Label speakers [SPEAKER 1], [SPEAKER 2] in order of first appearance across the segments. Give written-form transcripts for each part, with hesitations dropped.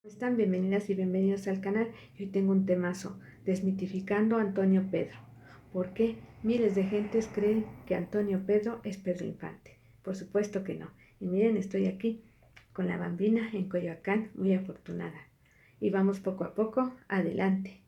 [SPEAKER 1] Están bienvenidas y bienvenidos al canal. Hoy tengo un temazo, desmitificando a Antonio Pedro. ¿Por qué miles de gentes creen que Antonio Pedro es Pedro Infante? Por supuesto que no. Y miren, estoy aquí con la Bambina en Coyoacán, muy afortunada. Y vamos poco a poco adelante.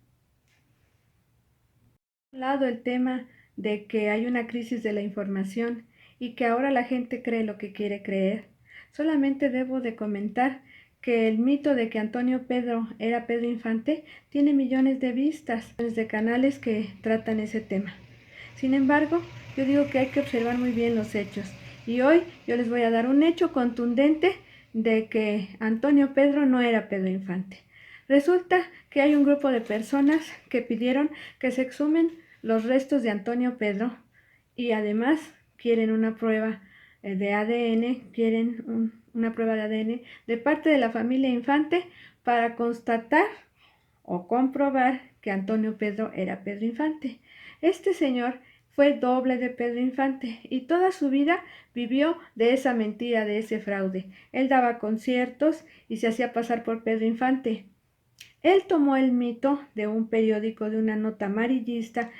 [SPEAKER 1] Por un lado, el tema de que hay una crisis de la información y que ahora la gente cree lo que quiere creer. Solamente debo de comentar que el mito de que Antonio Pedro era Pedro Infante tiene millones de vistas, millones de canales que tratan ese tema. Sin embargo, yo digo que hay que observar muy bien los hechos. Y hoy yo les voy a dar un hecho contundente de que Antonio Pedro no era Pedro Infante. Resulta que hay un grupo de personas que pidieron que se exhumen los restos de Antonio Pedro y además quieren una prueba de ADN, una prueba de ADN de parte de la familia Infante para constatar o comprobar que Antonio Pedro era Pedro Infante. Este señor fue doble de Pedro Infante y toda su vida vivió de esa mentira, de ese fraude. Él daba conciertos y se hacía pasar por Pedro Infante. Él tomó el mito de un periódico, de una nota amarillista,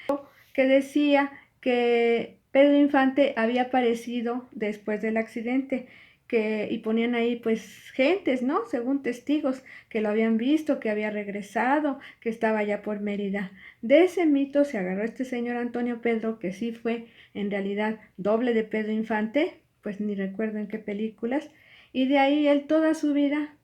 [SPEAKER 1] que decía que Pedro Infante había aparecido después del accidente, y ponían ahí pues gentes, ¿no? Según testigos que lo habían visto, que había regresado, que estaba ya por Mérida. De ese mito se agarró este señor Antonio Pedro, que sí fue en realidad doble de Pedro Infante, pues ni recuerdo en qué películas, y de ahí él toda su vida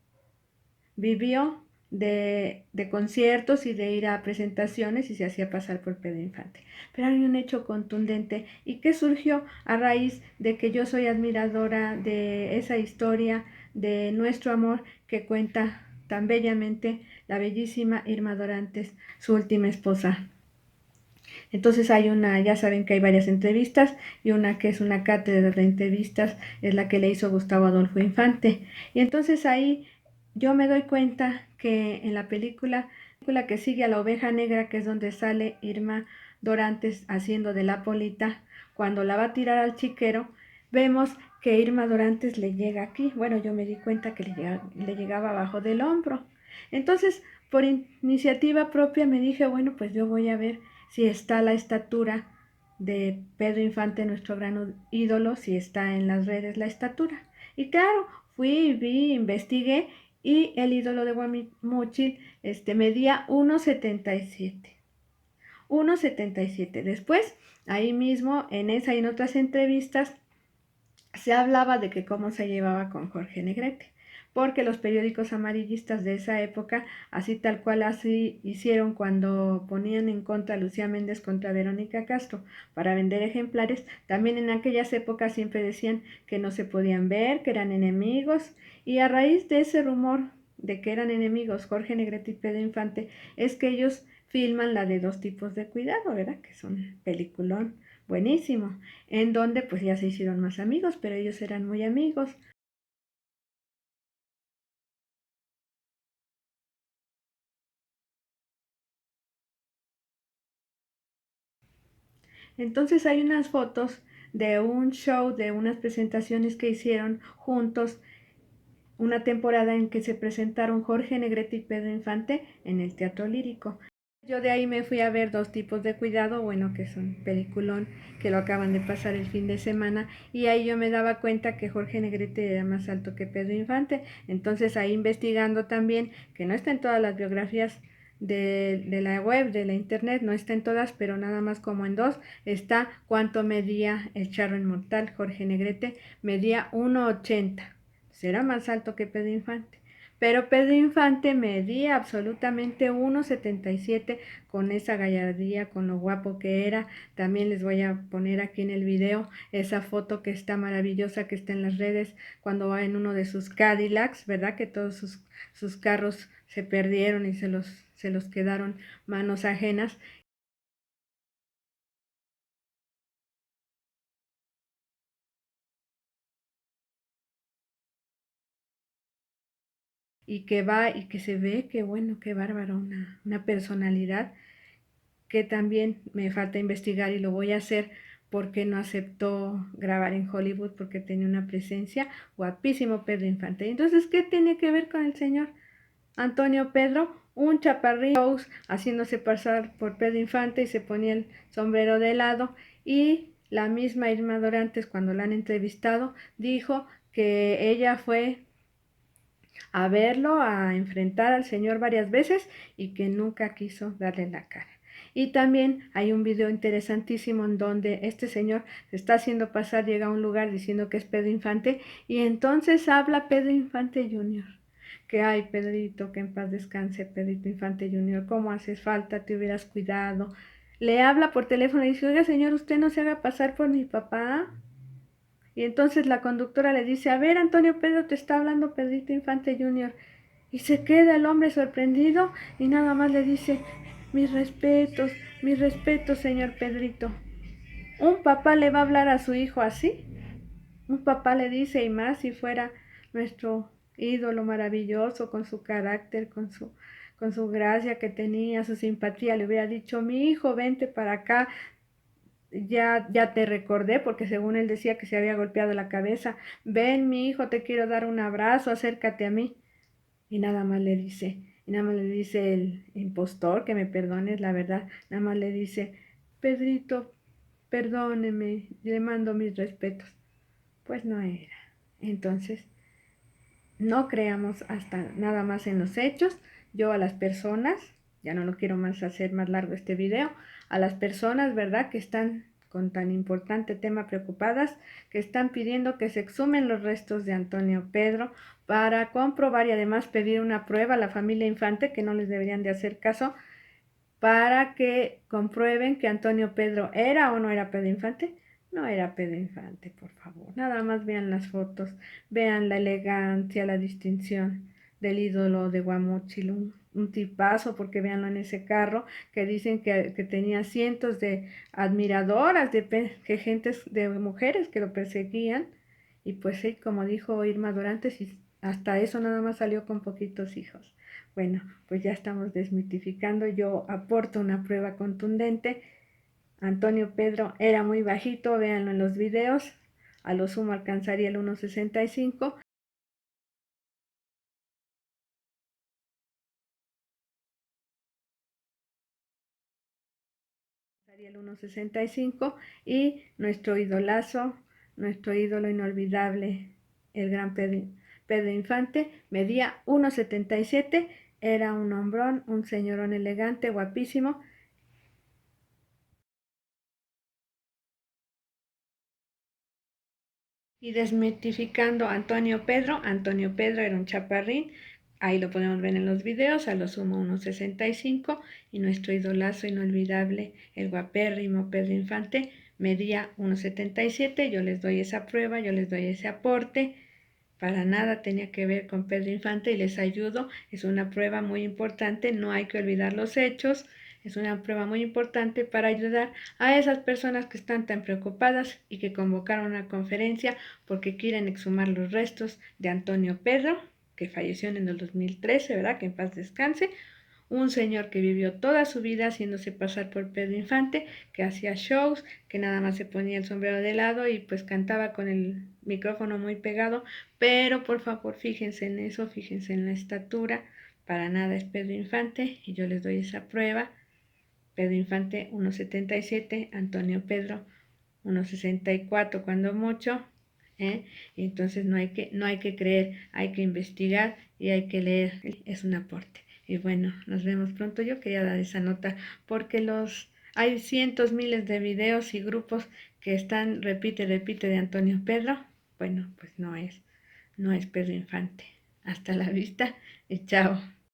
[SPEAKER 1] vivió de conciertos y de ir a presentaciones y se hacía pasar por Pedro Infante. Pero hay un hecho contundente y que surgió a raíz de que yo soy admiradora de esa historia de nuestro amor que cuenta tan bellamente la bellísima Irma Dorantes, su última esposa. Entonces ya saben que hay varias entrevistas y una que es una cátedra de entrevistas es la que le hizo Gustavo Adolfo Infante. Y entonces ahí yo me doy cuenta que en la película que sigue a la oveja negra, que es donde sale Irma Dorantes haciendo de la Polita, cuando la va a tirar al chiquero, vemos que Irma Dorantes le llega aquí. Bueno, yo me di cuenta que le llegaba abajo del hombro. Entonces, por iniciativa propia me dije, bueno, pues yo voy a ver si está la estatura de Pedro Infante, nuestro gran ídolo, si está en las redes la estatura. Y claro, fui, vi, investigué y el ídolo de Guamúchil medía 1,77. 1,77. Después, ahí mismo, en esa y en otras entrevistas, se hablaba de que cómo se llevaba con Jorge Negrete, porque los periódicos amarillistas de esa época, así tal cual así hicieron cuando ponían en contra a Lucía Méndez contra Verónica Castro para vender ejemplares, también en aquellas épocas siempre decían que no se podían ver, que eran enemigos, y a raíz de ese rumor de que eran enemigos Jorge Negrete y Pedro Infante, es que ellos filman la de Dos tipos de cuidado, ¿verdad? Que son peliculón buenísimo, en donde pues ya se hicieron más amigos, pero ellos eran muy amigos. Entonces hay unas fotos de un show, de unas presentaciones que hicieron juntos, una temporada en que se presentaron Jorge Negrete y Pedro Infante en el Teatro Lírico. Yo de ahí me fui a ver Dos tipos de cuidado, bueno, que es un peliculón que lo acaban de pasar el fin de semana, y ahí yo me daba cuenta que Jorge Negrete era más alto que Pedro Infante. Entonces ahí investigando también, que no está en todas las biografías de la web, de la internet, no está en todas, pero nada más como en dos, está cuánto medía el charro inmortal. Jorge Negrete medía 1,80, será más alto que Pedro Infante. Pero Pedro Infante medía absolutamente 1,77 con esa gallardía, con lo guapo que era. También les voy a poner aquí en el video esa foto que está maravillosa, que está en las redes, cuando va en uno de sus Cadillacs, ¿verdad? Que todos sus carros se perdieron y se los quedaron manos ajenas. Y que va y que se ve que bueno, qué bárbaro, una personalidad que también me falta investigar y lo voy a hacer porque no aceptó grabar en Hollywood porque tenía una presencia guapísimo Pedro Infante. Entonces, ¿qué tiene que ver con el señor? Antonio Pedro, un chaparrín haciéndose pasar por Pedro Infante y se ponía el sombrero de lado, y la misma Irma Dorantes, cuando la han entrevistado, dijo que ella fue a verlo, a enfrentar al señor varias veces y que nunca quiso darle la cara. Y también hay un video interesantísimo en donde este señor se está haciendo pasar, llega a un lugar diciendo que es Pedro Infante, y entonces habla Pedro Infante Jr., que ay, Pedrito, que en paz descanse, Pedrito Infante Jr., cómo haces falta, te hubieras cuidado. Le habla por teléfono y dice, oiga señor, usted no se haga pasar por mi papá. Y entonces la conductora le dice, a ver, Antonio Pedro, te está hablando Pedrito Infante Jr. Y se queda el hombre sorprendido y nada más le dice, mis respetos, señor Pedrito. ¿Un papá le va a hablar a su hijo así? Un papá le dice, y más si fuera nuestro ídolo maravilloso, con su carácter, con su gracia que tenía, su simpatía, le hubiera dicho, mi hijo, vente para acá, ya te recordé, porque según él decía que se había golpeado la cabeza, ven mi hijo, te quiero dar un abrazo, acércate a mí. Y nada más le dice el impostor, que me perdones, la verdad, nada más le dice, Pedrito, perdóneme, le mando mis respetos. Pues no era. Entonces, no creamos hasta nada más en los hechos. Yo a las personas, ya no lo quiero más hacer más largo este video, a las personas, ¿verdad?, que están con tan importante tema preocupadas, que están pidiendo que se exhumen los restos de Antonio Pedro para comprobar y además pedir una prueba a la familia Infante, que no les deberían de hacer caso, para que comprueben que Antonio Pedro era o no era Pedro Infante. No era Pedro Infante, por favor. Nada más vean las fotos, vean la elegancia, la distinción del ídolo de Guamúchil, un tipazo, porque véanlo en ese carro, que dicen que tenía cientos de admiradoras, que gentes, de mujeres que lo perseguían, y pues sí, como dijo Irma Dorantes, hasta eso nada más salió con poquitos hijos. Bueno, pues ya estamos desmitificando. Yo aporto una prueba contundente. Antonio Pedro era muy bajito, véanlo en los videos. A lo sumo alcanzaría el 1,65. El 1,65 y nuestro idolazo, nuestro ídolo inolvidable, el gran Pedro Infante, medía 1,77, era un hombrón, un señorón elegante, guapísimo. Y desmitificando a Antonio Pedro era un chaparrín, ahí lo podemos ver en los videos, a lo sumo 1,65, y nuestro idolazo inolvidable, el guapérrimo Pedro Infante, medía 1,77, yo les doy esa prueba, yo les doy ese aporte, para nada tenía que ver con Pedro Infante y les ayudo, es una prueba muy importante, no hay que olvidar los hechos, es una prueba muy importante para ayudar a esas personas que están tan preocupadas y que convocaron una conferencia porque quieren exhumar los restos de Antonio Pedro, que falleció en el 2013, ¿verdad? Que en paz descanse. Un señor que vivió toda su vida haciéndose pasar por Pedro Infante, que hacía shows, que nada más se ponía el sombrero de lado y pues cantaba con el micrófono muy pegado, pero por favor fíjense en eso, fíjense en la estatura, para nada es Pedro Infante y yo les doy esa prueba. Pedro Infante 1,77, Antonio Pedro 1,64 cuando mucho, ¿eh? Y entonces no hay que creer, hay que investigar y hay que leer, es un aporte. Y bueno, nos vemos pronto. Yo quería dar esa nota porque hay cientos, miles de videos y grupos que están repite de Antonio Pedro. Bueno, pues no es Pedro Infante. Hasta la vista y chao.